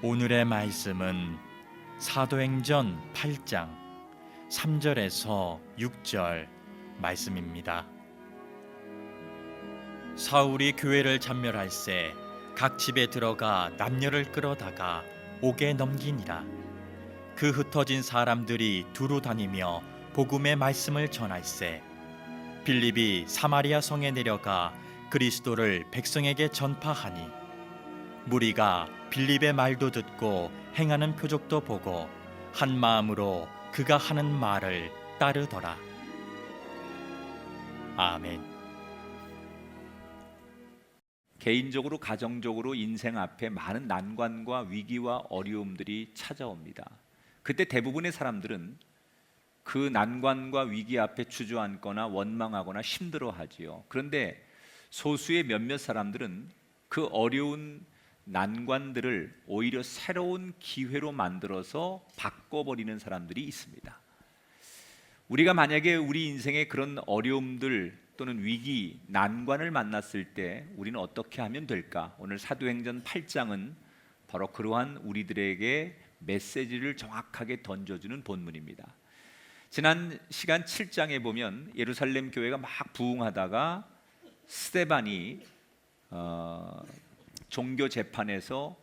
오늘의 말씀은 사도행전 8장 3절에서 6절 말씀입니다. 사울이 교회를 잔멸할세 각 집에 들어가 남녀를 끌어다가 옥에 넘기니라. 그 흩어진 사람들이 두루 다니며 복음의 말씀을 전할세 빌립이 사마리아 성에 내려가 그리스도를 백성에게 전파하니 무리가 빌립의 말도 듣고 행하는 표적도 보고 한 마음으로 그가 하는 말을 따르더라. 아멘. 개인적으로 가정적으로 인생 앞에 많은 난관과 위기와 어려움들이 찾아옵니다. 그때 대부분의 사람들은 그 난관과 위기 앞에 주저앉거나 원망하거나 힘들어하지요. 그런데 소수의 몇몇 사람들은 그 어려운 난관들을 오히려 새로운 기회로 만들어서 바꿔버리는 사람들이 있습니다. 우리가 만약에 우리 인생에 그런 어려움들 또는 위기, 난관을 만났을 때 우리는 어떻게 하면 될까? 오늘 사도행전 8장은 바로 그러한 우리들에게 메시지를 정확하게 던져주는 본문입니다. 지난 시간 7장에 보면 예루살렘 교회가 막 부흥하다가 스데반이 종교 재판에서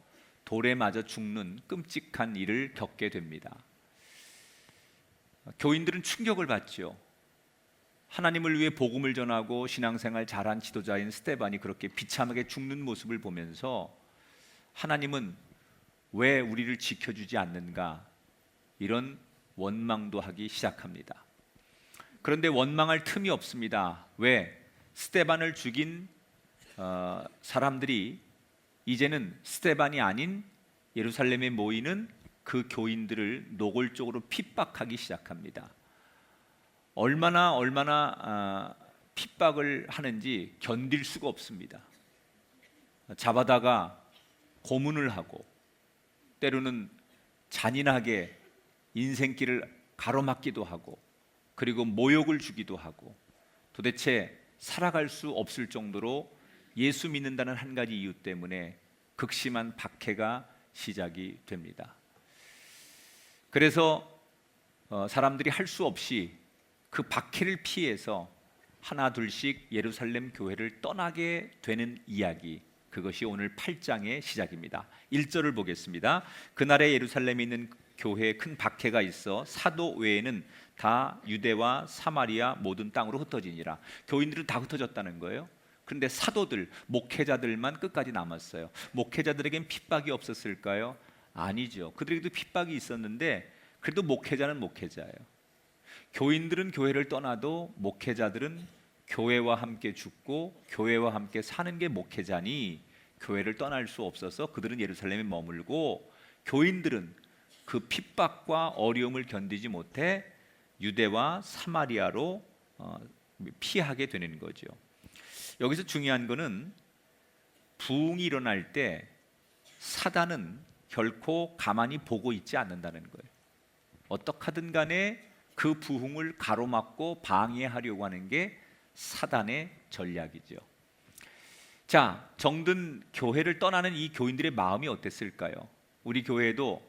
돌에 맞아 죽는 끔찍한 일을 겪게 됩니다. 교인들은 충격을 받죠. 하나님을 위해 복음을 전하고 신앙생활 잘한 지도자인 스데반이 그렇게 비참하게 죽는 모습을 보면서 하나님은 왜 우리를 지켜주지 않는가, 이런 원망도 하기 시작합니다. 그런데 원망할 틈이 없습니다. 왜? 스데반을 죽인 사람들이 이제는 스데반이 아닌 예루살렘에 모이는 그 교인들을 노골적으로 핍박하기 시작합니다. 얼마나 핍박을 하는지 견딜 수가 없습니다. 잡아다가 고문을 하고 때로는 잔인하게 인생길을 가로막기도 하고 그리고 모욕을 주기도 하고 도대체 살아갈 수 없을 정도로 예수 믿는다는 한 가지 이유 때문에 극심한 박해가 시작이 됩니다. 그래서 사람들이 할 수 없이 그 박해를 피해서 하나 둘씩 예루살렘 교회를 떠나게 되는 이야기, 그것이 오늘 8장의 시작입니다. 1절을 보겠습니다. 그날에 예루살렘에 있는 교회에 큰 박해가 있어 사도 외에는 다 유대와 사마리아 모든 땅으로 흩어지니라. 교인들은 다 흩어졌다는 거예요. 그런데 사도들, 목회자들만 끝까지 남았어요. 목회자들에겐 핍박이 없었을까요? 아니죠. 그들에게도 핍박이 있었는데 그래도 목회자는 목회자예요. 교인들은 교회를 떠나도 목회자들은 교회와 함께 죽고 교회와 함께 사는 게 목회자니 교회를 떠날 수 없어서 그들은 예루살렘에 머물고, 교인들은 그 핍박과 어려움을 견디지 못해 유대와 사마리아로 피하게 되는 거죠. 여기서 중요한 것은 부흥이 일어날 때 사단은 결코 가만히 보고 있지 않는다는 거예요. 어떻게 하든 간에 그 부흥을 가로막고 방해하려고 하는 게 사단의 전략이죠. 자, 정든 교회를 떠나는 이 교인들의 마음이 어땠을까요? 우리 교회에도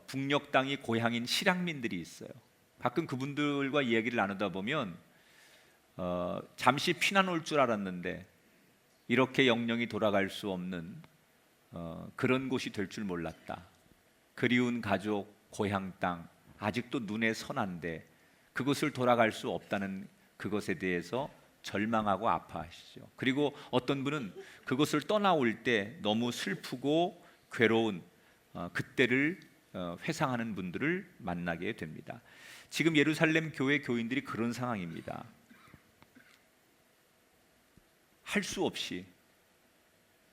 북녘 땅이 고향인 실향민들이 있어요. 가끔 그분들과 이야기를 나누다 보면 잠시 피난 올 줄 알았는데 이렇게 영영이 돌아갈 수 없는 그런 곳이 될 줄 몰랐다. 그리운 가족, 고향 땅, 아직도 눈에 선한데 그곳을 돌아갈 수 없다는 그것에 대해서 절망하고 아파하시죠. 그리고 어떤 분은 그곳을 떠나올 때 너무 슬프고 괴로운 그때를 회상하는 분들을 만나게 됩니다. 지금 예루살렘 교회 교인들이 그런 상황입니다. 할 수 없이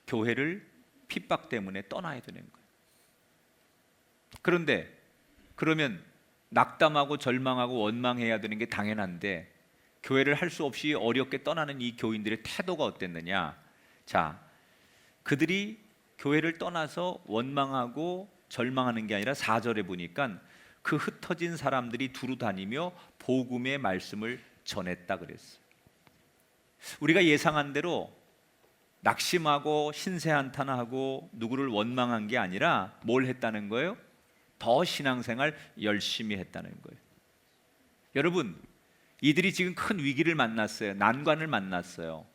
교회를 핍박 때문에 떠나야 되는 거예요. 그런데 그러면 낙담하고 절망하고 원망해야 되는 게 당연한데 교회를 할 수 없이 어렵게 떠나는 이 교인들의 태도가 어땠느냐? 자, 그들이 교회를 떠나서 원망하고 절망하는 게 아니라 4절에 보니까 그 흩어진 사람들이 두루 다니며 복음의 말씀을 전했다 그랬어요. 우리가 예상한 대로 낙심하고 신세한탄하고 누구를 원망한 게 아니라 뭘 했다는 거예요? 더 신앙생활 열심히 했다는 거예요. 여러분, 이들이 지금 큰 위기를 만났어요. 난관을 만났어요.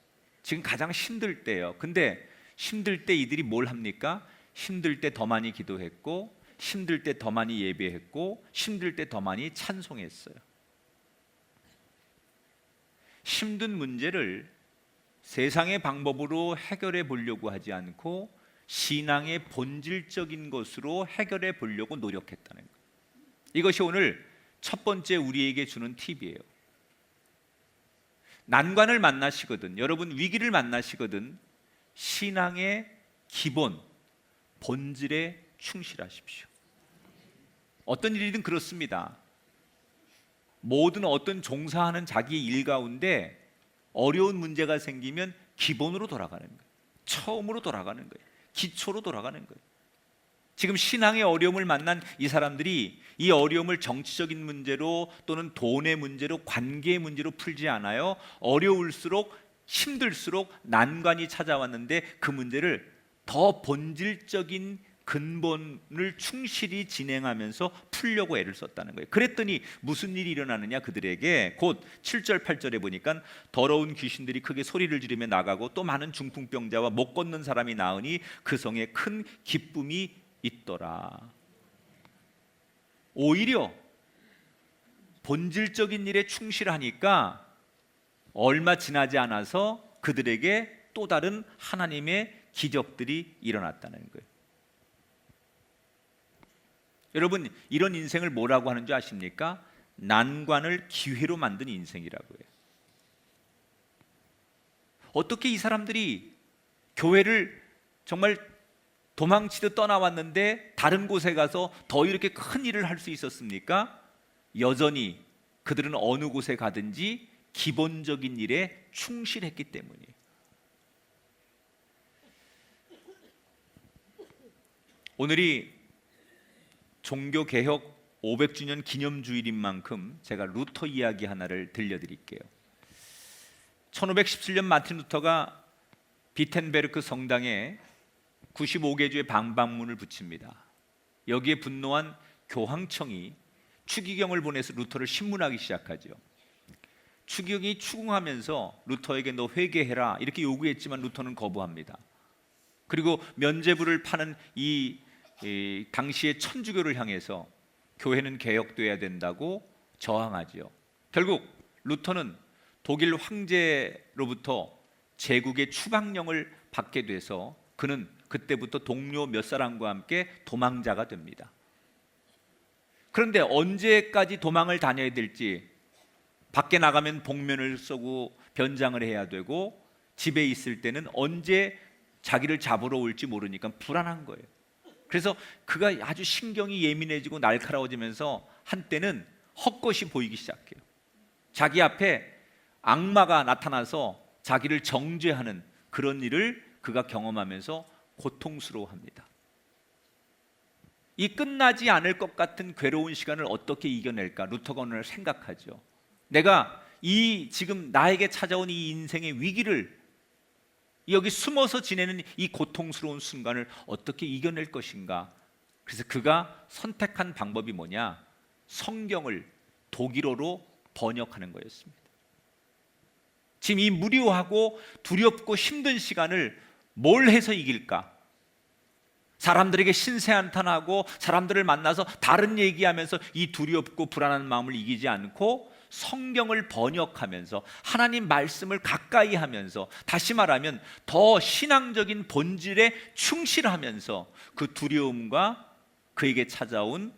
지금 가장 힘들 때예요. 근데 힘들 때 이들이 뭘 합니까? 힘들 때 더 많이 기도했고, 힘들 때 더 많이 예배했고, 힘들 때 더 많이 찬송했어요. 힘든 문제를 세상의 방법으로 해결해 보려고 하지 않고 신앙의 본질적인 것으로 해결해 보려고 노력했다는 거예요. 이것이 오늘 첫 번째 우리에게 주는 팁이에요. 난관을 만나시거든, 여러분 위기를 만나시거든, 신앙의 기본, 본질에 충실하십시오. 어떤 일이든 그렇습니다. 모든 어떤 종사하는 자기 일 가운데 어려운 문제가 생기면 기본으로 돌아가는 거예요. 처음으로 돌아가는 거예요. 기초로 돌아가는 거예요. 지금 신앙의 어려움을 만난 이 사람들이 이 어려움을 정치적인 문제로 또는 돈의 문제로, 관계의 문제로 풀지 않아요. 어려울수록, 힘들수록 난관이 찾아왔는데 그 문제를 더 본질적인 근본을 충실히 진행하면서 풀려고 애를 썼다는 거예요. 그랬더니 무슨 일이 일어나느냐, 그들에게 곧 7절 8절에 보니까 더러운 귀신들이 크게 소리를 지르며 나가고 또 많은 중풍병자와 못 걷는 사람이 나으니 그 성에 큰 기쁨이 있더라. 오히려 본질적인 일에 충실하니까 얼마 지나지 않아서 그들에게 또 다른 하나님의 기적들이 일어났다는 거예요. 여러분, 이런 인생을 뭐라고 하는 줄 아십니까? 난관을 기회로 만든 인생이라고 해요. 어떻게 이 사람들이 교회를 정말 도망치듯 떠나왔는데 다른 곳에 가서 더 이렇게 큰 일을 할 수 있었습니까? 여전히 그들은 어느 곳에 가든지 기본적인 일에 충실했기 때문이에요. 오늘이 종교개혁 500주년 기념주일인 만큼 제가 루터 이야기 하나를 들려드릴게요. 1517년 마틴 루터가 비텐베르크 성당에 95개주의 방방문을 붙입니다. 여기에 분노한 교황청이 추기경을 보내서 루터를 신문하기 시작하죠. 추기경이 추궁하면서 루터에게 너 회개해라 이렇게 요구했지만 루터는 거부합니다. 그리고 면죄부를 파는 이 당시의 천주교를 향해서 교회는 개혁돼야 된다고 저항하지요. 결국 루터는 독일 황제로부터 제국의 추방령을 받게 돼서 그는 그때부터 동료 몇 사람과 함께 도망자가 됩니다. 그런데 언제까지 도망을 다녀야 될지, 밖에 나가면 복면을 쓰고 변장을 해야 되고 집에 있을 때는 언제 자기를 잡으러 올지 모르니까 불안한 거예요. 그래서 그가 아주 신경이 예민해지고 날카로워지면서 한때는 헛것이 보이기 시작해요. 자기 앞에 악마가 나타나서 자기를 정죄하는 그런 일을 그가 경험하면서 고통스러워합니다. 이 끝나지 않을 것 같은 괴로운 시간을 어떻게 이겨낼까? 루터가 오늘 생각하죠. 내가 이 지금 나에게 찾아온 이 인생의 위기를, 여기 숨어서 지내는 이 고통스러운 순간을 어떻게 이겨낼 것인가? 그래서 그가 선택한 방법이 뭐냐? 성경을 독일어로 번역하는 거였습니다. 지금 이 무료하고 두렵고 힘든 시간을 뭘 해서 이길까? 사람들에게 신세한탄하고 사람들을 만나서 다른 얘기하면서 이 두렵고 불안한 마음을 이기지 않고 성경을 번역하면서 하나님 말씀을 가까이 하면서, 다시 말하면 더 신앙적인 본질에 충실하면서 그 두려움과 그에게 찾아온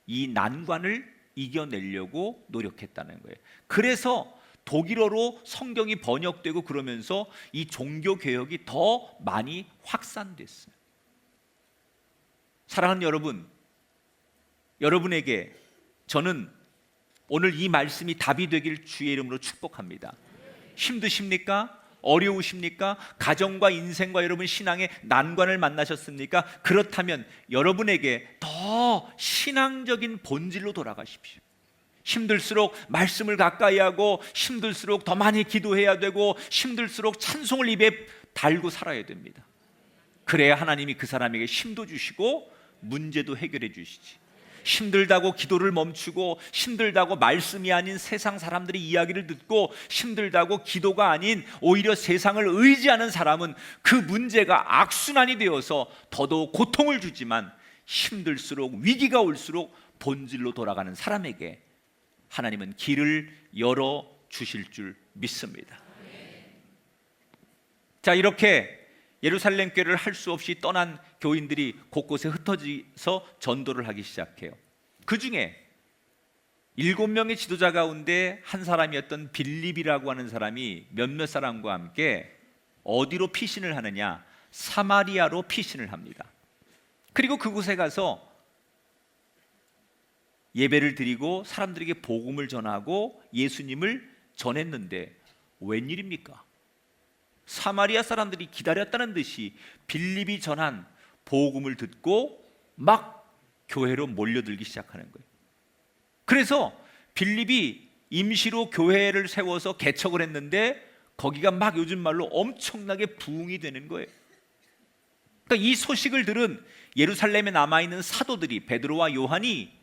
이 난관을 이겨내려고 노력했다는 거예요. 그래서 독일어로 성경이 번역되고 그러면서 이 종교 개혁이 더 많이 확산됐어요. 사랑하는 여러분, 여러분에게 저는 오늘 이 말씀이 답이 되길 주의 이름으로 축복합니다. 힘드십니까? 어려우십니까? 가정과 인생과 여러분 신앙의 난관을 만나셨습니까? 그렇다면 여러분에게 더 신앙적인 본질로 돌아가십시오. 힘들수록 말씀을 가까이 하고, 힘들수록 더 많이 기도해야 되고, 힘들수록 찬송을 입에 달고 살아야 됩니다. 그래야 하나님이 그 사람에게 힘도 주시고 문제도 해결해 주시지. 힘들다고 기도를 멈추고, 힘들다고 말씀이 아닌 세상 사람들의 이야기를 듣고, 힘들다고 기도가 아닌 오히려 세상을 의지하는 사람은 그 문제가 악순환이 되어서 더더욱 고통을 주지만, 힘들수록 위기가 올수록 본질로 돌아가는 사람에게 하나님은 길을 열어 주실 줄 믿습니다. 자, 이렇게 예루살렘 교회를 할 수 없이 떠난 교인들이 곳곳에 흩어져서 전도를 하기 시작해요. 그 중에 7명의 지도자 가운데 한 사람이었던 빌립이라고 하는 사람이 몇몇 사람과 함께 어디로 피신을 하느냐? 사마리아로 피신을 합니다. 그리고 그곳에 가서 예배를 드리고 사람들에게 복음을 전하고 예수님을 전했는데 웬일입니까? 사마리아 사람들이 기다렸다는 듯이 빌립이 전한 복음을 듣고 막 교회로 몰려들기 시작하는 거예요. 그래서 빌립이 임시로 교회를 세워서 개척을 했는데 거기가 막 요즘 말로 엄청나게 부흥이 되는 거예요. 그러니까 이 소식을 들은 예루살렘에 남아있는 사도들이, 베드로와 요한이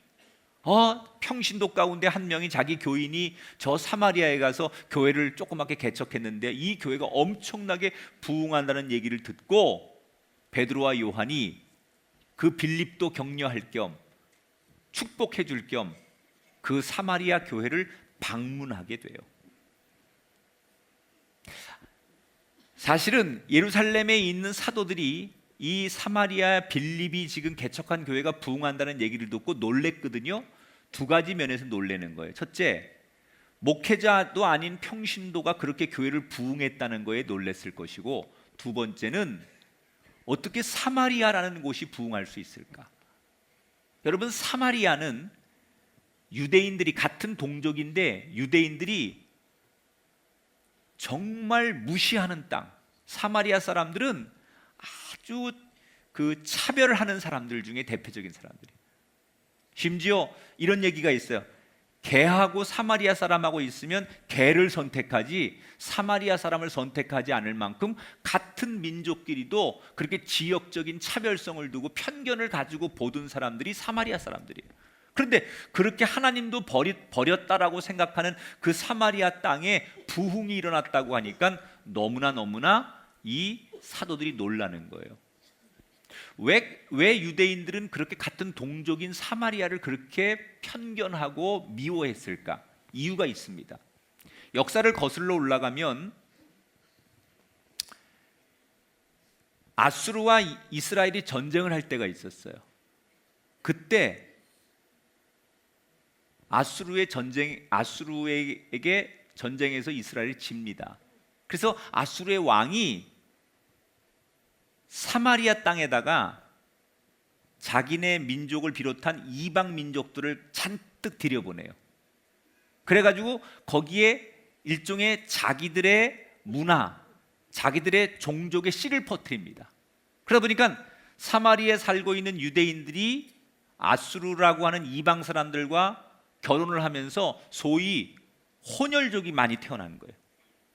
평신도 가운데 한 명이 자기 교인이 저 사마리아에 가서 교회를 조그맣게 개척했는데 이 교회가 엄청나게 부흥한다는 얘기를 듣고 베드로와 요한이 그 빌립도 격려할 겸 축복해 줄 겸 그 사마리아 교회를 방문하게 돼요. 사실은 예루살렘에 있는 사도들이 이 사마리아 빌립이 지금 개척한 교회가 부흥한다는 얘기를 듣고 놀랬거든요. 두 가지 면에서 놀라는 거예요. 첫째, 목회자도 아닌 평신도가 그렇게 교회를 부흥했다는 거에 놀랬을 것이고, 두 번째는 어떻게 사마리아라는 곳이 부흥할 수 있을까? 여러분, 사마리아는 유대인들이 같은 동족인데 유대인들이 정말 무시하는 땅. 사마리아 사람들은 아주 그 차별하는 사람들 중에 대표적인 사람들이에요. 심지어 이런 얘기가 있어요. 개하고 사마리아 사람하고 있으면 개를 선택하지 사마리아 사람을 선택하지 않을 만큼 같은 민족끼리도 그렇게 지역적인 차별성을 두고 편견을 가지고 보던 사람들이 사마리아 사람들이에요. 그런데 그렇게 하나님도 버렸다라고 생각하는 그 사마리아 땅에 부흥이 일어났다고 하니까 너무나 이 사도들이 놀라는 거예요. 왜 유대인들은 그렇게 같은 동족인 사마리아를 그렇게 편견하고 미워했을까? 이유가 있습니다. 역사를 거슬러 올라가면 아수르와 이스라엘이 전쟁을 할 때가 있었어요. 그때 아수르에게 전쟁에서 이스라엘이 집니다. 그래서 아수르의 왕이 사마리아 땅에다가 자기네 민족을 비롯한 이방 민족들을 잔뜩 들여보내요. 그래가지고 거기에 일종의 자기들의 문화, 자기들의 종족의 씨를 퍼뜨립니다. 그러다 보니까 사마리아에 살고 있는 유대인들이 아수르라고 하는 이방 사람들과 결혼을 하면서 소위 혼혈족이 많이 태어난 거예요.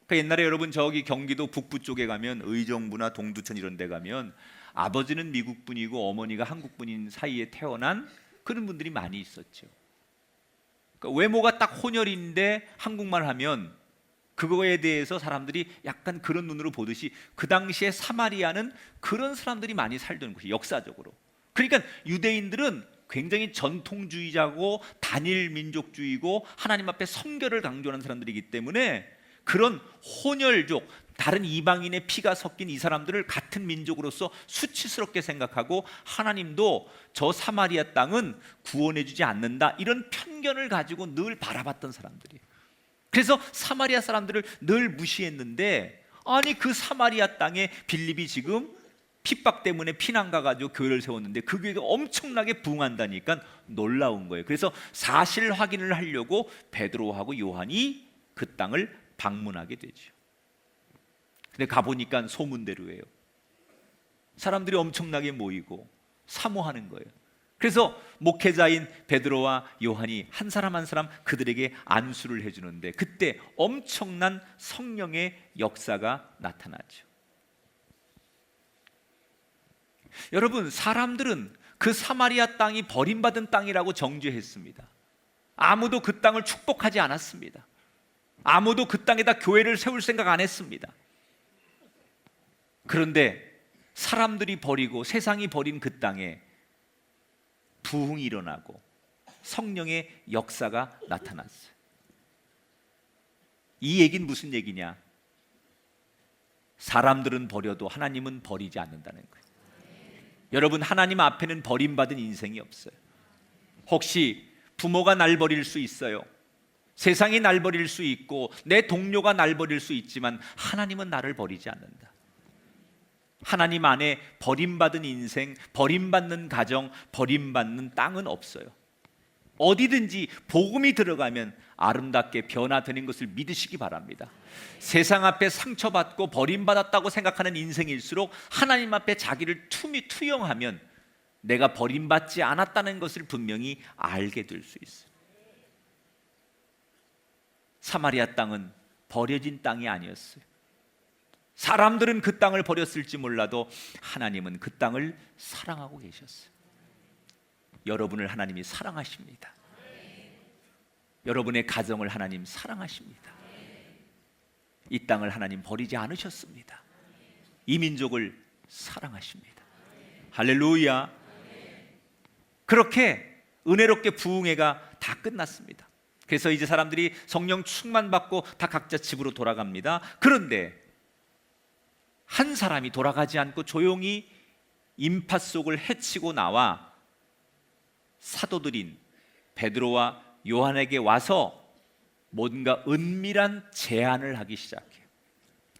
그러니까 옛날에 여러분 저기 경기도 북부 쪽에 가면 의정부나 동두천 이런 데 가면 아버지는 미국 분이고 어머니가 한국 분인 사이에 태어난 그런 분들이 많이 있었죠. 그러니까 외모가 딱 혼혈인데 한국말 하면 그거에 대해서 사람들이 약간 그런 눈으로 보듯이 그 당시에 사마리아는 그런 사람들이 많이 살던 곳이 역사적으로. 그러니까 유대인들은 굉장히 전통주의자고 단일 민족주의고 하나님 앞에 성결을 강조하는 사람들이기 때문에 그런 혼혈족, 다른 이방인의 피가 섞인 이 사람들을 같은 민족으로서 수치스럽게 생각하고 하나님도 저 사마리아 땅은 구원해 주지 않는다 이런 편견을 가지고 늘 바라봤던 사람들이에요. 그래서 사마리아 사람들을 늘 무시했는데 아니 그 사마리아 땅에 빌립이 지금 핍박 때문에 피난 가가지고 교회를 세웠는데 그 교회가 엄청나게 부흥한다니까 놀라운 거예요. 그래서 사실 확인을 하려고 베드로하고 요한이 그 땅을 방문하게 되죠. 근데 가보니까 소문대로예요. 사람들이 엄청나게 모이고 사모하는 거예요. 그래서 목회자인 베드로와 요한이 한 사람 한 사람 그들에게 안수를 해주는데 그때 엄청난 성령의 역사가 나타나죠. 여러분, 사람들은 그 사마리아 땅이 버림받은 땅이라고 정죄했습니다. 아무도 그 땅을 축복하지 않았습니다. 아무도 그 땅에다 교회를 세울 생각 안 했습니다. 그런데 사람들이 버리고 세상이 버린 그 땅에 부흥이 일어나고 성령의 역사가 나타났어요. 이 얘기는 무슨 얘기냐? 사람들은 버려도 하나님은 버리지 않는다는 거예요. 여러분, 하나님 앞에는 버림받은 인생이 없어요. 혹시 부모가 날 버릴 수 있어요. 세상이 날 버릴 수 있고 내 동료가 날 버릴 수 있지만 하나님은 나를 버리지 않는다. 하나님 안에 버림받은 인생, 버림받는 가정, 버림받는 땅은 없어요. 어디든지 복음이 들어가면 아름답게 변화되는 것을 믿으시기 바랍니다. 세상 앞에 상처받고 버림받았다고 생각하는 인생일수록 하나님 앞에 자기를 투영하면 내가 버림받지 않았다는 것을 분명히 알게 될 수 있어요. 사마리아 땅은 버려진 땅이 아니었어요. 사람들은 그 땅을 버렸을지 몰라도 하나님은 그 땅을 사랑하고 계셨어요. 여러분을 하나님이 사랑하십니다. 여러분의 가정을 하나님 사랑하십니다. 이 땅을 하나님 버리지 않으셨습니다. 이 민족을 사랑하십니다. 할렐루야. 그렇게 은혜롭게 부흥회가 다 끝났습니다. 그래서 이제 사람들이 성령 충만 받고 다 각자 집으로 돌아갑니다. 그런데 한 사람이 돌아가지 않고 조용히 인파 속을 헤치고 나와 사도들인 베드로와 요한에게 와서 뭔가 은밀한 제안을 하기 시작해요.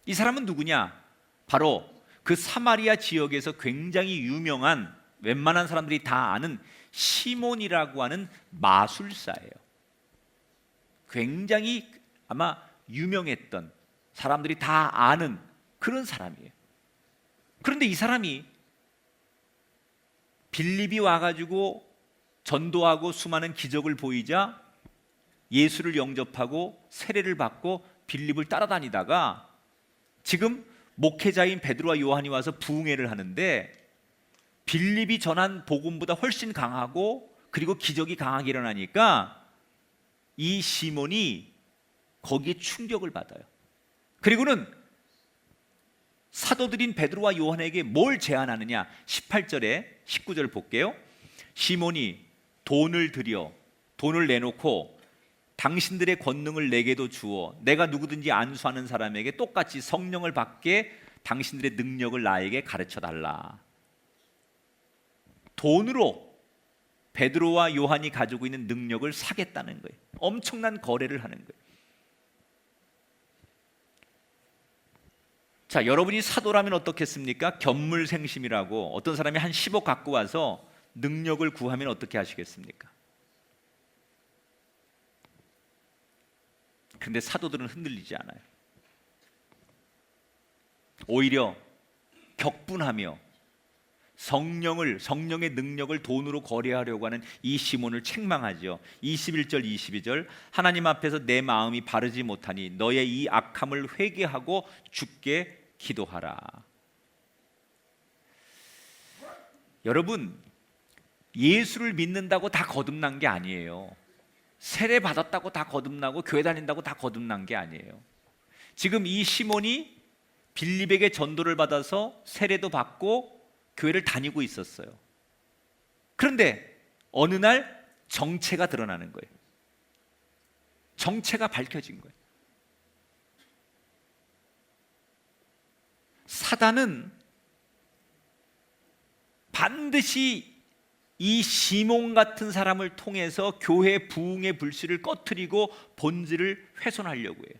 이 사람은 누구냐? 바로 그 사마리아 지역에서 굉장히 유명한, 웬만한 사람들이 다 아는 시몬이라고 하는 마술사예요. 굉장히 아마 유명했던, 사람들이 다 아는 그런 사람이에요. 그런데 이 사람이 빌립이 와가지고 전도하고 수많은 기적을 보이자 예수를 영접하고 세례를 받고 빌립을 따라다니다가 지금 목회자인 베드로와 요한이 와서 부흥회를 하는데 빌립이 전한 복음보다 훨씬 강하고 그리고 기적이 강하게 일어나니까 이 시몬이 거기에 충격을 받아요. 그리고는 사도들인 베드로와 요한에게 뭘 제안하느냐? 18절에 19절 볼게요. 시몬이 돈을 내놓고 당신들의 권능을 내게도 주어 내가 누구든지 안수하는 사람에게 똑같이 성령을 받게 당신들의 능력을 나에게 가르쳐 달라. 돈으로 베드로와 요한이 가지고 있는 능력을 사겠다는 거예요. 엄청난 거래를 하는 거예요. 자, 여러분이 사도라면 어떻겠습니까? 견물생심이라고 어떤 사람이 한 10억 갖고 와서 능력을 구하면 어떻게 하시겠습니까? 근데 사도들은 흔들리지 않아요. 오히려 격분하며 성령의 능력을 돈으로 거래하려고 하는 이 시몬을 책망하죠. 21절 22절 하나님 앞에서 내 마음이 바르지 못하니 너의 이 악함을 회개하고 주께 기도하라. 여러분, 예수를 믿는다고 다 거듭난 게 아니에요. 세례 받았다고 다 거듭나고 교회 다닌다고 다 거듭난 게 아니에요. 지금 이 시몬이 빌립에게 전도를 받아서 세례도 받고 교회를 다니고 있었어요. 그런데 어느 날 정체가 드러나는 거예요. 정체가 밝혀진 거예요. 사단은 반드시 이 시몬 같은 사람을 통해서 교회 부흥의 불씨를 꺼트리고 본질을 훼손하려고 해요.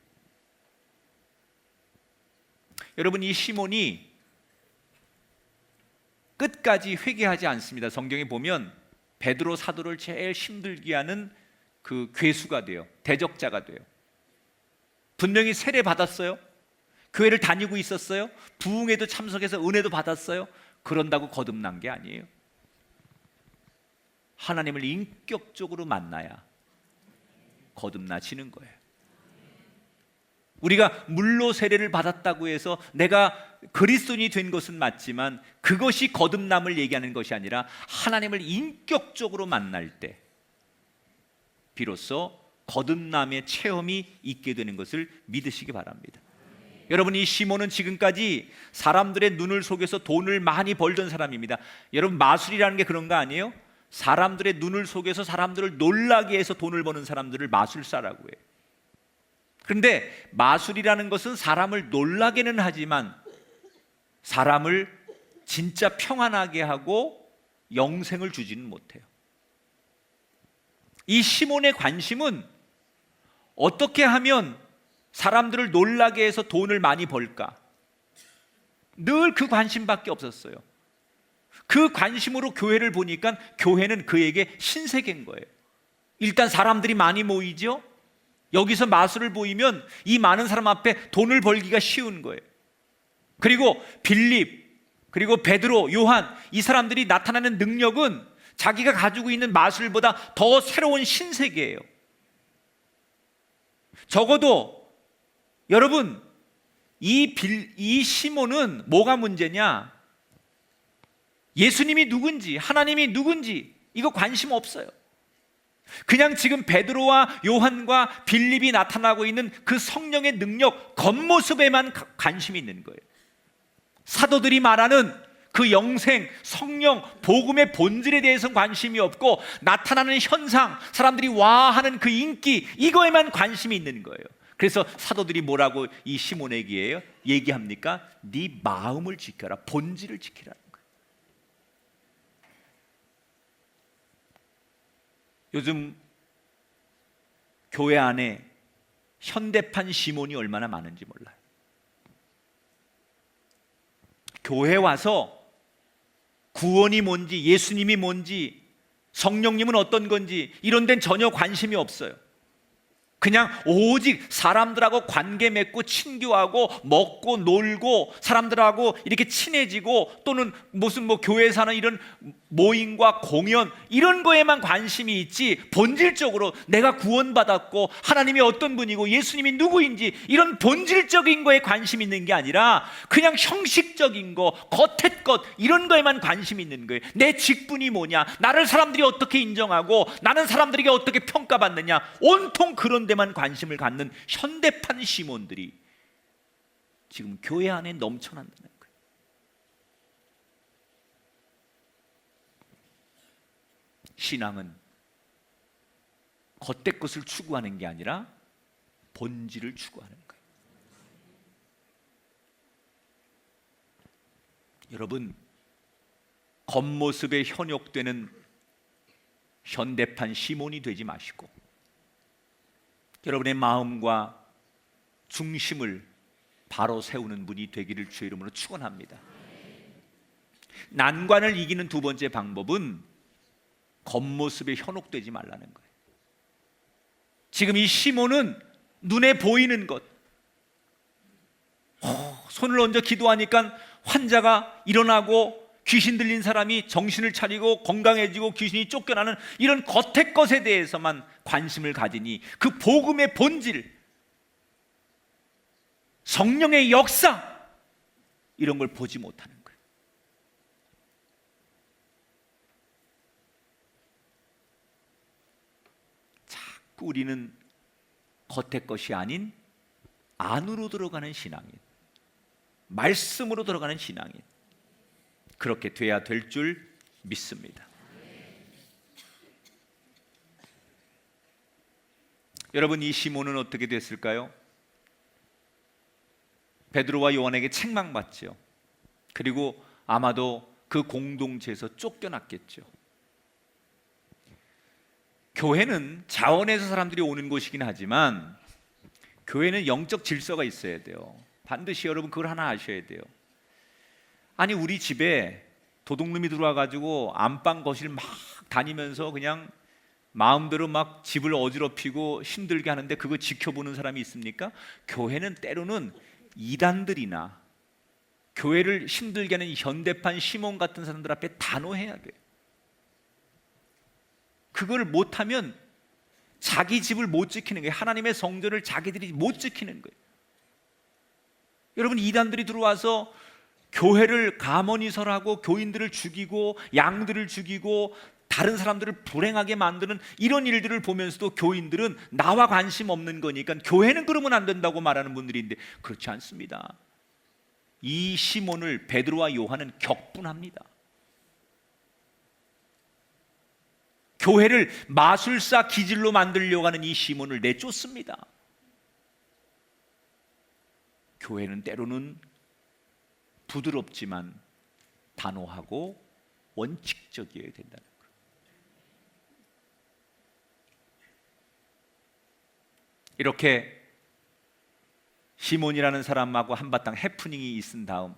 여러분, 이 시몬이 끝까지 회개하지 않습니다. 성경에 보면 베드로 사도를 제일 힘들게 하는 그 괴수가 돼요. 대적자가 돼요. 분명히 세례 받았어요. 교회를 다니고 있었어요? 부흥회도 참석해서 은혜도 받았어요? 그런다고 거듭난 게 아니에요. 하나님을 인격적으로 만나야 거듭나지는 거예요. 우리가 물로 세례를 받았다고 해서 내가 그리스도인이 된 것은 맞지만 그것이 거듭남을 얘기하는 것이 아니라 하나님을 인격적으로 만날 때 비로소 거듭남의 체험이 있게 되는 것을 믿으시기 바랍니다. 여러분, 이 시몬은 지금까지 사람들의 눈을 속여서 돈을 많이 벌던 사람입니다. 여러분, 마술이라는 게 그런 거 아니에요? 사람들의 눈을 속여서 사람들을 놀라게 해서 돈을 버는 사람들을 마술사라고 해요. 그런데 마술이라는 것은 사람을 놀라게는 하지만 사람을 진짜 평안하게 하고 영생을 주지는 못해요. 이 시몬의 관심은 어떻게 하면 사람들을 놀라게 해서 돈을 많이 벌까? 늘 그 관심밖에 없었어요. 그 관심으로 교회를 보니까 교회는 그에게 신세계인 거예요. 일단 사람들이 많이 모이죠. 여기서 마술을 보이면 이 많은 사람 앞에 돈을 벌기가 쉬운 거예요. 그리고 빌립, 그리고 베드로, 요한, 이 사람들이 나타나는 능력은 자기가 가지고 있는 마술보다 더 새로운 신세계예요. 적어도 여러분, 이 시몬은 뭐가 문제냐? 예수님이 누군지, 하나님이 누군지 이거 관심 없어요. 그냥 지금 베드로와 요한과 빌립이 나타나고 있는 그 성령의 능력, 겉모습에만 관심이 있는 거예요. 사도들이 말하는 그 영생, 성령, 복음의 본질에 대해서는 관심이 없고 나타나는 현상, 사람들이 와 하는 그 인기, 이거에만 관심이 있는 거예요. 그래서 사도들이 뭐라고 이 시몬에게 얘기합니까? 네 마음을 지켜라, 본질을 지키라는 거예요. 요즘 교회 안에 현대판 시몬이 얼마나 많은지 몰라요. 교회 와서 구원이 뭔지, 예수님이 뭔지, 성령님은 어떤 건지 이런 데는 전혀 관심이 없어요. 그냥 오직 사람들하고 관계 맺고 친교하고 먹고 놀고 사람들하고 이렇게 친해지고 또는 무슨 교회에서 하는 이런 모임과 공연 이런 거에만 관심이 있지 본질적으로 내가 구원받았고 하나님이 어떤 분이고 예수님이 누구인지 이런 본질적인 거에 관심 있는 게 아니라 그냥 형식적인 거, 겉의 것 이런 거에만 관심이 있는 거예요. 내 직분이 뭐냐, 나를 사람들이 어떻게 인정하고 나는 사람들에게 어떻게 평가받느냐, 온통 그런 데만 관심을 갖는 현대판 시몬들이 지금 교회 안에 넘쳐난다는 거예요. 신앙은 겉의 것을 추구하는 게 아니라 본질을 추구하는 거예요. 여러분, 겉모습에 현혹되는 현대판 시몬이 되지 마시고 여러분의 마음과 중심을 바로 세우는 분이 되기를 주의 이름으로 축원합니다. 난관을 이기는 두 번째 방법은 겉모습에 현혹되지 말라는 거예요. 지금 이 시몬은 눈에 보이는 것, 손을 얹어 기도하니까 환자가 일어나고 귀신 들린 사람이 정신을 차리고 건강해지고 귀신이 쫓겨나는 이런 겉의 것에 대해서만 관심을 가지니 그 복음의 본질, 성령의 역사 이런 걸 보지 못하는 거예요. 자꾸 우리는 겉의 것이 아닌 안으로 들어가는 신앙인, 말씀으로 들어가는 신앙인, 그렇게 돼야 될 줄 믿습니다. 여러분, 이 시몬은 어떻게 됐을까요? 베드로와 요한에게 책망받죠. 그리고 아마도 그 공동체에서 쫓겨났겠죠. 교회는 자원에서 사람들이 오는 곳이긴 하지만 교회는 영적 질서가 있어야 돼요. 반드시 여러분 그걸 하나 아셔야 돼요. 아니, 우리 집에 도둑놈이 들어와가지고 안방 거실 막 다니면서 그냥 마음대로 막 집을 어지럽히고 힘들게 하는데 그거 지켜보는 사람이 있습니까? 교회는 때로는 이단들이나 교회를 힘들게 하는 현대판 시몬 같은 사람들 앞에 단호해야 돼요. 그걸 못하면 자기 집을 못 지키는 거예요. 하나님의 성전을 자기들이 못 지키는 거예요. 여러분, 이단들이 들어와서 교회를 가머니설하고 교인들을 죽이고 양들을 죽이고 다른 사람들을 불행하게 만드는 이런 일들을 보면서도 교인들은 나와 관심 없는 거니까 교회는 그러면 안 된다고 말하는 분들이 있는데, 그렇지 않습니다. 이 시몬을 베드로와 요한은 격분합니다. 교회를 마술사 기질로 만들려고 하는 이 시몬을 내쫓습니다. 교회는 때로는 부드럽지만 단호하고 원칙적이어야 된다는 거예요. 이렇게 시몬이라는 사람하고 한바탕 해프닝이 있은 다음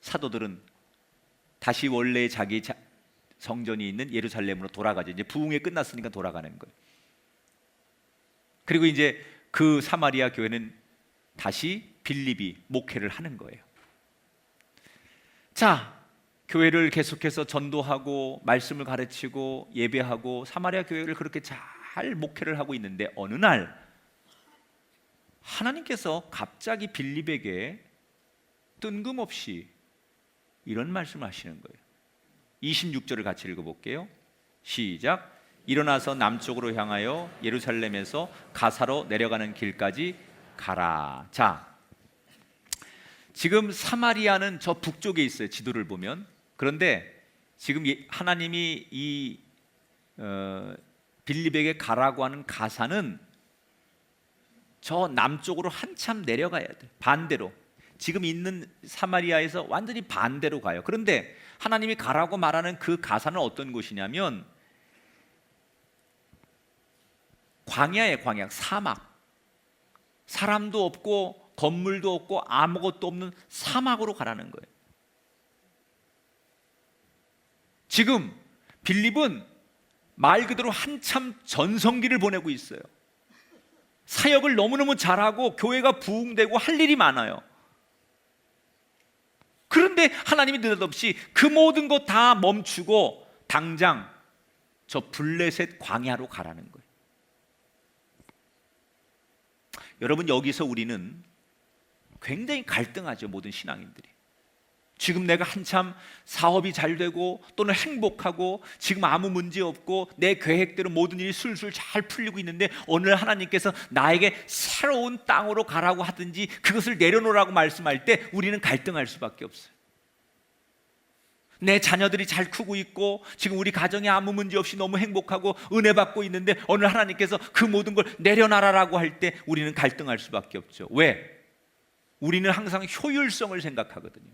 사도들은 다시 원래 자기 성전이 있는 예루살렘으로 돌아가죠. 이제 부흥회 끝났으니까 돌아가는 거예요. 그리고 이제 그 사마리아 교회는 다시 빌립이 목회를 하는 거예요. 자, 교회를 계속해서 전도하고 말씀을 가르치고 예배하고 사마리아 교회를 그렇게 잘 목회를 하고 있는데, 어느 날 하나님께서 갑자기 빌립에게 뜬금없이 이런 말씀을 하시는 거예요. 26절을 같이 읽어볼게요. 시작. 일어나서 남쪽으로 향하여 예루살렘에서 가사로 내려가는 길까지 가라. 자, 지금 사마리아는 저 북쪽에 있어요. 지도를 보면. 그런데 지금 하나님이 이 빌립에게 가라고 하는 가사는 저 남쪽으로 한참 내려가야 돼. 반대로. 지금 있는 사마리아에서 완전히 반대로 가요. 그런데 하나님이 가라고 말하는 그 가사는 어떤 곳이냐면 광야의 광야, 사막. 사람도 없고 건물도 없고 아무것도 없는 사막으로 가라는 거예요. 지금 빌립은 말 그대로 한참 전성기를 보내고 있어요. 사역을 너무너무 잘하고 교회가 부흥되고 할 일이 많아요. 그런데 하나님이 느닷없이 그 모든 것 다 멈추고 당장 저 블레셋 광야로 가라는 거예요. 여러분, 여기서 우리는 굉장히 갈등하죠. 모든 신앙인들이. 지금 내가 한참 사업이 잘 되고 또는 행복하고 지금 아무 문제 없고 내 계획대로 모든 일이 술술 잘 풀리고 있는데, 오늘 하나님께서 나에게 새로운 땅으로 가라고 하든지 그것을 내려놓으라고 말씀할 때 우리는 갈등할 수밖에 없어요. 내 자녀들이 잘 크고 있고 지금 우리 가정에 아무 문제 없이 너무 행복하고 은혜 받고 있는데, 오늘 하나님께서 그 모든 걸 내려놔라라고 할 때 우리는 갈등할 수밖에 없죠. 왜? 우리는 항상 효율성을 생각하거든요.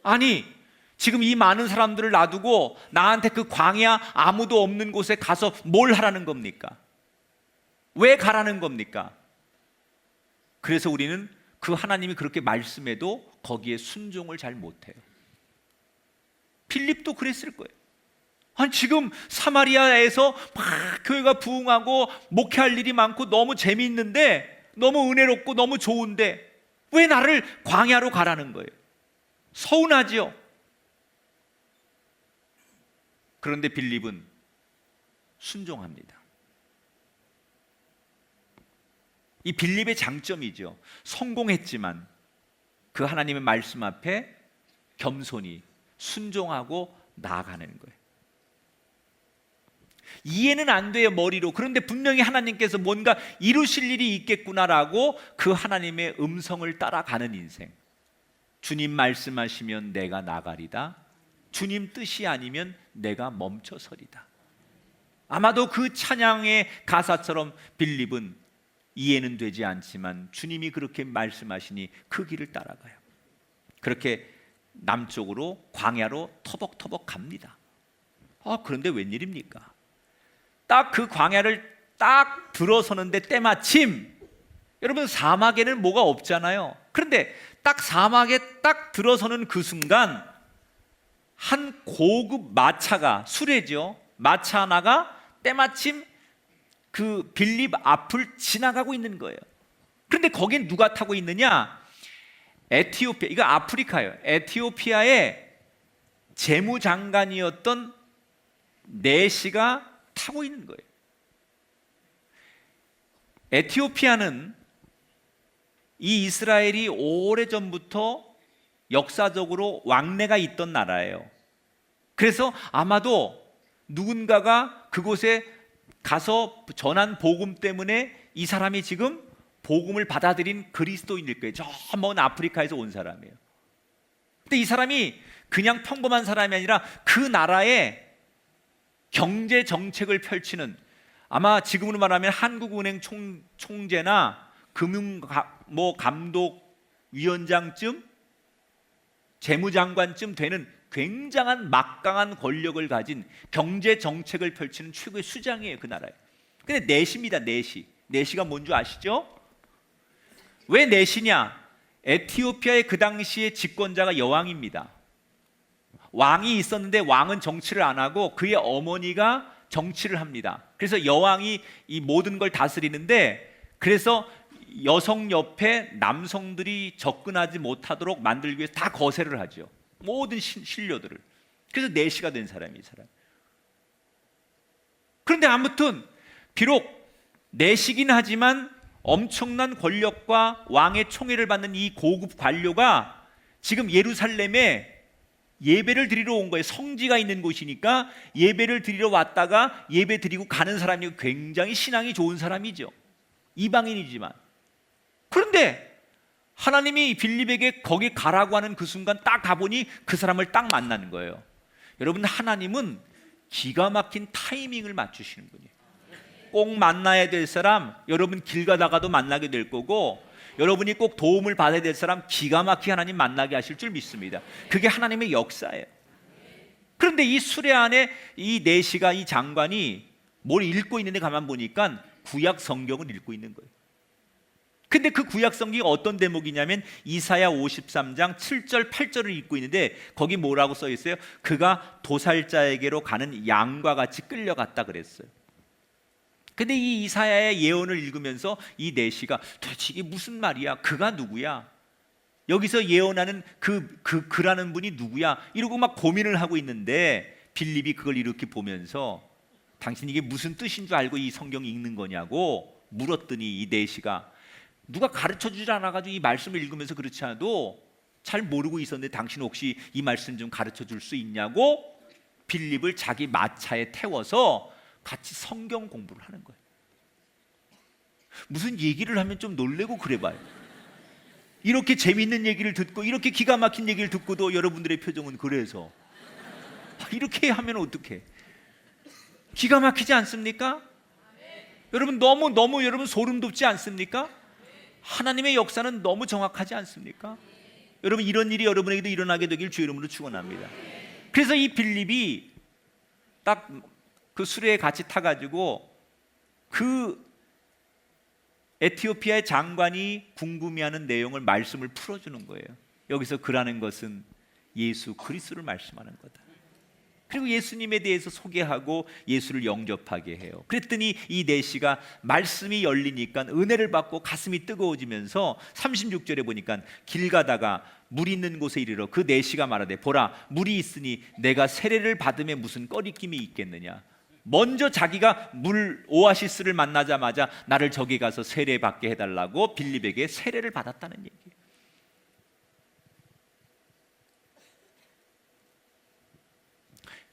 아니, 지금 이 많은 사람들을 놔두고 나한테 그 광야 아무도 없는 곳에 가서 뭘 하라는 겁니까? 왜 가라는 겁니까? 그래서 우리는 그 하나님이 그렇게 말씀해도 거기에 순종을 잘 못해요. 빌립도 그랬을 거예요. 아니, 지금 사마리아에서 막 교회가 부흥하고 목회할 일이 많고 너무 재미있는데, 너무 은혜롭고 너무 좋은데 왜 나를 광야로 가라는 거예요? 서운하지요. 그런데 빌립은 순종합니다. 이 빌립의 장점이죠. 성공했지만 그 하나님의 말씀 앞에 겸손히 순종하고 나아가는 거예요. 이해는 안 돼요, 머리로. 그런데 분명히 하나님께서 뭔가 이루실 일이 있겠구나라고 그 하나님의 음성을 따라가는 인생. 주님 말씀하시면 내가 나가리다. 주님 뜻이 아니면 내가 멈춰서리다. 아마도 그 찬양의 가사처럼 빌립은 이해는 되지 않지만 주님이 그렇게 말씀하시니 그 길을 따라가요. 그렇게 남쪽으로 광야로 터벅터벅 갑니다. 그런데 웬일입니까? 딱 그 광야를 딱 들어서는데 때마침, 여러분, 사막에는 뭐가 없잖아요. 그런데 딱 사막에 딱 들어서는 그 순간 한 고급 마차가, 수레죠, 마차 하나가 때마침 그 빌립 앞을 지나가고 있는 거예요. 그런데 거긴 누가 타고 있느냐? 에티오피아, 이거 아프리카예요. 에티오피아의 재무장관이었던 네시가 타고 있는 거예요. 에티오피아는 이 이스라엘이 오래전부터 역사적으로 왕래가 있던 나라예요. 그래서 아마도 누군가가 그곳에 가서 전한 복음 때문에 이 사람이 지금 복음을 받아들인 그리스도인일 거예요. 저 먼 아프리카에서 온 사람이에요. 근데 이 사람이 그냥 평범한 사람이 아니라 그 나라의 경제 정책을 펼치는, 아마 지금으로 말하면 한국은행 총재나 감독위원장쯤, 재무장관쯤 되는 굉장한 막강한 권력을 가진 경제 정책을 펼치는 최고의 수장이에요, 그 나라에. 근데 내시입니다. 내시가 뭔지 아시죠? 왜 내시냐? 에티오피아의 그 당시의 집권자가 여왕입니다. 왕이 있었는데 왕은 정치를 안 하고 그의 어머니가 정치를 합니다. 그래서 여왕이 이 모든 걸 다스리는데, 그래서 여성 옆에 남성들이 접근하지 못하도록 만들기 위해서 다 거세를 하죠. 모든 신료들을. 그래서 내시가 된 사람이 이 사람. 그런데 아무튼 비록 내시긴 하지만 엄청난 권력과 왕의 총애를 받는 이 고급 관료가 지금 예루살렘에 예배를 드리러 온 거예요. 성지가 있는 곳이니까 예배를 드리러 왔다가 예배 드리고 가는 사람이 굉장히 신앙이 좋은 사람이죠. 이방인이지만. 그런데 하나님이 빌립에게 거기 가라고 하는 그 순간 딱 가보니 그 사람을 딱 만나는 거예요. 여러분, 하나님은 기가 막힌 타이밍을 맞추시는 분이에요. 꼭 만나야 될 사람 여러분 길 가다가도 만나게 될 거고, 여러분이 꼭 도움을 받아야 될 사람 기가 막히게 하나님 만나게 하실 줄 믿습니다. 그게 하나님의 역사예요. 그런데 이 수레 안에 이 내시가, 이 장관이 뭘 읽고 있는데 가만 보니까 구약 성경을 읽고 있는 거예요. 근데 그 구약 성경이 어떤 대목이냐면 이사야 53장 7절 8절을 읽고 있는데 거기 뭐라고 써 있어요? 그가 도살자에게로 가는 양과 같이 끌려갔다 그랬어요. 근데 이 이사야의 예언을 읽으면서 이 내시가 도대체 이게 무슨 말이야? 그가 누구야? 여기서 예언하는 그라는 분이 누구야? 이러고 막 고민을 하고 있는데 빌립이 그걸 이렇게 보면서 당신 이게 무슨 뜻인 줄 알고 이 성경 읽는 거냐고 물었더니 이 내시가 누가 가르쳐주지 않아가지고 이 말씀을 읽으면서 그렇지 않아도 잘 모르고 있었는데 당신 혹시 이 말씀 좀 가르쳐줄 수 있냐고 빌립을 자기 마차에 태워서 같이 성경 공부를 하는 거예요. 무슨 얘기를 하면 좀 놀래고 그래봐요. 이렇게 재밌는 얘기를 듣고 이렇게 기가 막힌 얘기를 듣고도 여러분들의 표정은 그래서 이렇게 하면 어떡해? 기가 막히지 않습니까? 여러분 너무 여러분 소름 돋지 않습니까? 하나님의 역사는 너무 정확하지 않습니까? 여러분 이런 일이 여러분에게도 일어나게 되길 주 이름으로 축원합니다. 그래서 이 빌립이 딱 그 수레에 같이 타가지고 그 에티오피아의 장관이 궁금해하는 내용을 말씀을 풀어주는 거예요. 여기서 그라는 것은 예수 그리스도를 말씀하는 거다. 그리고 예수님에 대해서 소개하고 예수를 영접하게 해요. 그랬더니 이 내시가 말씀이 열리니까 은혜를 받고 가슴이 뜨거워지면서 36절에 보니까 길 가다가 물 있는 곳에 이르러 그 내시가 말하되 보라 물이 있으니 내가 세례를 받음에 무슨 꺼리낌이 있겠느냐. 먼저 자기가 물 오아시스를 만나자마자 나를 저기 가서 세례 받게 해달라고 빌립에게 세례를 받았다는 얘기예요.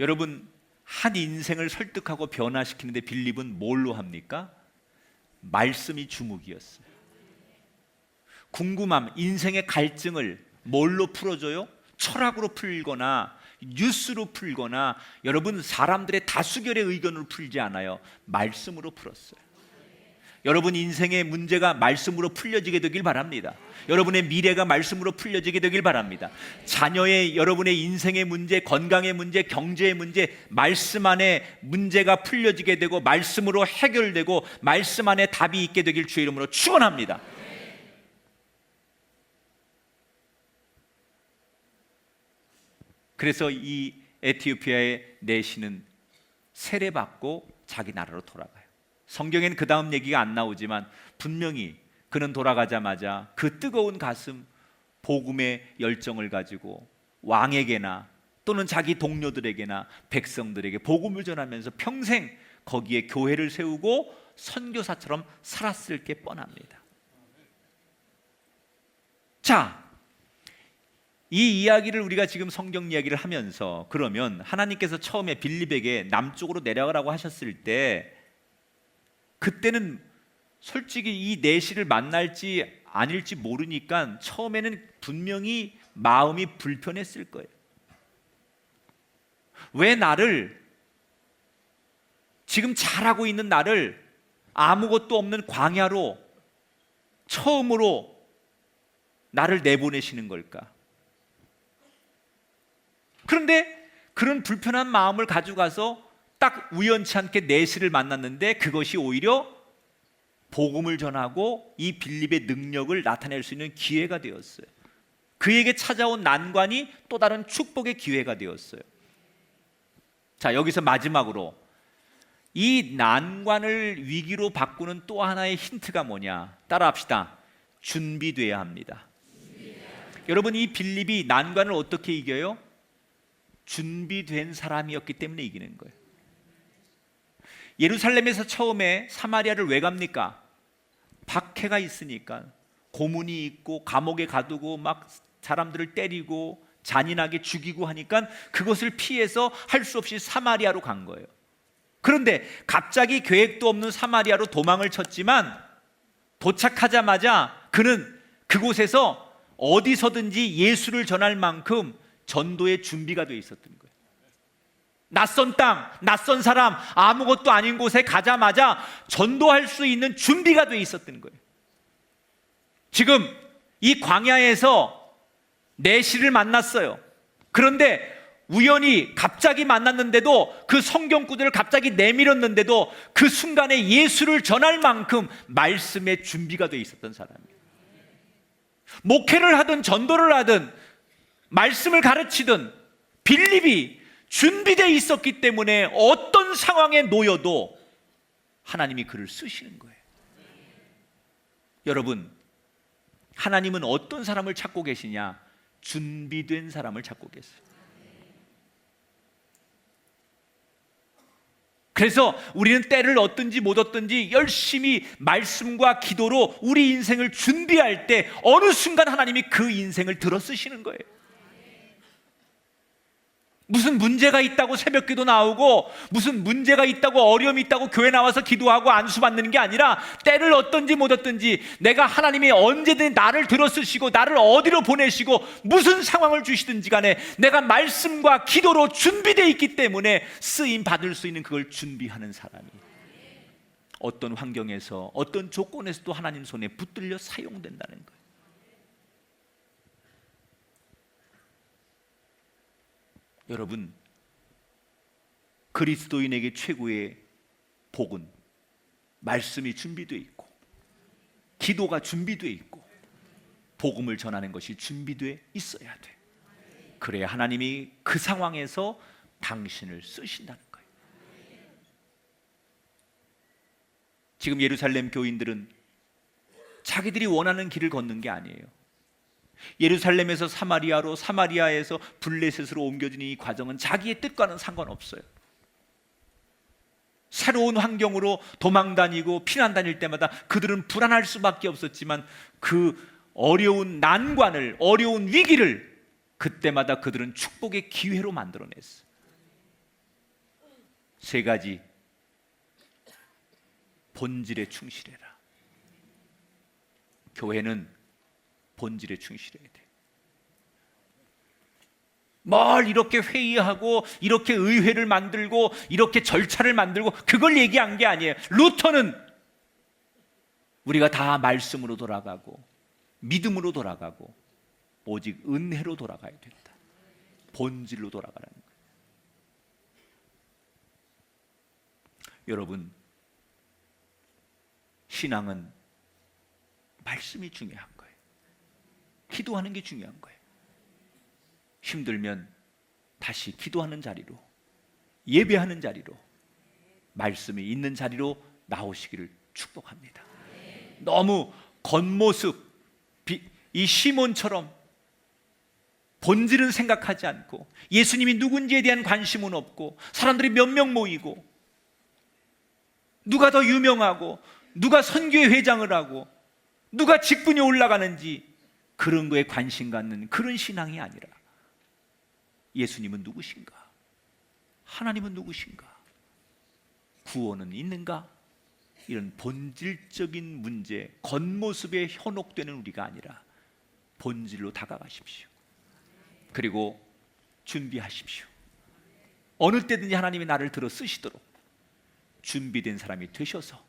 여러분 한 인생을 설득하고 변화시키는데 빌립은 뭘로 합니까? 말씀이 주목이었어요. 궁금함, 인생의 갈증을 뭘로 풀어줘요? 철학으로 풀거나 뉴스로 풀거나 여러분 사람들의 다수결의 의견으로 풀지 않아요. 말씀으로 풀었어요. 여러분 인생의 문제가 말씀으로 풀려지게 되길 바랍니다. 여러분의 미래가 말씀으로 풀려지게 되길 바랍니다. 자녀의 여러분의 인생의 문제, 건강의 문제, 경제의 문제, 말씀 안에 문제가 풀려지게 되고 말씀으로 해결되고 말씀 안에 답이 있게 되길 주의 이름으로 축원합니다. 그래서 이 에티오피아의 내시는 세례받고 자기 나라로 돌아가요. 성경에는 그 다음 얘기가 안 나오지만 분명히 그는 돌아가자마자 그 뜨거운 가슴, 복음의 열정을 가지고 왕에게나 또는 자기 동료들에게나 백성들에게 복음을 전하면서 평생 거기에 교회를 세우고 선교사처럼 살았을 게 뻔합니다. 자, 이 이야기를 우리가 지금 성경 이야기를 하면서, 그러면 하나님께서 처음에 빌립에게 남쪽으로 내려가라고 하셨을 때 그때는 솔직히 이 내시를 만날지 아닐지 모르니까 처음에는 분명히 마음이 불편했을 거예요. 왜 나를, 지금 잘하고 있는 나를 아무것도 없는 광야로 처음으로 나를 내보내시는 걸까? 그런데 그런 불편한 마음을 가져가서 딱 우연치 않게 내시를 만났는데 그것이 오히려 복음을 전하고 이 빌립의 능력을 나타낼 수 있는 기회가 되었어요. 그에게 찾아온 난관이 또 다른 축복의 기회가 되었어요. 자, 여기서 마지막으로 이 난관을 위기로 바꾸는 또 하나의 힌트가 뭐냐? 따라합시다. 준비돼야 합니다. 여러분, 이 빌립이 난관을 어떻게 이겨요? 준비된 사람이었기 때문에 이기는 거예요. 예루살렘에서 처음에 사마리아를 왜 갑니까? 박해가 있으니까. 고문이 있고 감옥에 가두고 막 사람들을 때리고 잔인하게 죽이고 하니까 그것을 피해서 할 수 없이 사마리아로 간 거예요. 그런데 갑자기 계획도 없는 사마리아로 도망을 쳤지만 도착하자마자 그는 그곳에서 어디서든지 예수를 전할 만큼 전도의 준비가 되어 있었던 거예요. 낯선 땅, 낯선 사람, 아무것도 아닌 곳에 가자마자 전도할 수 있는 준비가 되어 있었던 거예요. 지금 이 광야에서 내시를 만났어요. 그런데 우연히 갑자기 만났는데도, 그 성경구들을 갑자기 내밀었는데도 그 순간에 예수를 전할 만큼 말씀의 준비가 되어 있었던 사람이에요. 목회를 하든 전도를 하든 말씀을 가르치든 빌립이 준비되어 있었기 때문에 어떤 상황에 놓여도 하나님이 그를 쓰시는 거예요. 여러분, 하나님은 어떤 사람을 찾고 계시냐? 준비된 사람을 찾고 계세요. 그래서 우리는 때를 얻든지 못 얻든지 열심히 말씀과 기도로 우리 인생을 준비할 때 어느 순간 하나님이 그 인생을 들어 쓰시는 거예요. 무슨 문제가 있다고 새벽기도 나오고, 무슨 문제가 있다고 어려움이 있다고 교회 나와서 기도하고 안수 받는 게 아니라, 때를 얻든지 못 얻든지 내가 하나님이 언제든 나를 들어 쓰시고 나를 어디로 보내시고 무슨 상황을 주시든지 간에 내가 말씀과 기도로 준비되어 있기 때문에 쓰임 받을 수 있는 그걸 준비하는 사람이, 어떤 환경에서 어떤 조건에서도 하나님 손에 붙들려 사용된다는 거예요. 여러분, 그리스도인에게 최고의 복은 말씀이 준비되어 있고 기도가 준비되어 있고 복음을 전하는 것이 준비되어 있어야 돼. 그래야 하나님이 그 상황에서 당신을 쓰신다는 거예요. 지금 예루살렘 교인들은 자기들이 원하는 길을 걷는 게 아니에요. 예루살렘에서 사마리아로, 사마리아에서 블레셋으로 옮겨진 이 과정은 자기의 뜻과는 상관없어요. 새로운 환경으로 도망 다니고 피난 다닐 때마다 그들은 불안할 수밖에 없었지만 그 어려운 난관을, 어려운 위기를 그때마다 그들은 축복의 기회로 만들어냈어요. 세 가지. 본질에 충실해라. 교회는 본질에 충실해야 돼. 뭘 이렇게 회의하고 이렇게 의회를 만들고 이렇게 절차를 만들고 그걸 얘기한 게 아니에요. 루터는 우리가 다 말씀으로 돌아가고 믿음으로 돌아가고 오직 은혜로 돌아가야 된다. 본질로 돌아가라는 거예요. 여러분, 신앙은 말씀이 중요한 거예요. 기도하는 게 중요한 거예요. 힘들면 다시 기도하는 자리로, 예배하는 자리로, 말씀이 있는 자리로 나오시기를 축복합니다. 너무 겉모습, 이 시몬처럼 본질은 생각하지 않고 예수님이 누군지에 대한 관심은 없고 사람들이 몇 명 모이고 누가 더 유명하고 누가 선교회 회장을 하고 누가 직분이 올라가는지 그런 거에 관심 갖는 그런 신앙이 아니라 예수님은 누구신가? 하나님은 누구신가? 구원은 있는가? 이런 본질적인 문제, 겉모습에 현혹되는 우리가 아니라 본질로 다가가십시오. 그리고 준비하십시오. 어느 때든지 하나님이 나를 들어 쓰시도록 준비된 사람이 되셔서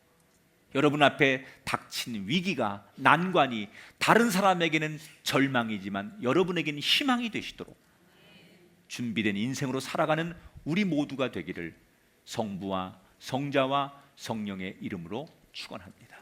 여러분 앞에 닥친 위기가, 난관이 다른 사람에게는 절망이지만 여러분에게는 희망이 되시도록 준비된 인생으로 살아가는 우리 모두가 되기를 성부와 성자와 성령의 이름으로 축원합니다.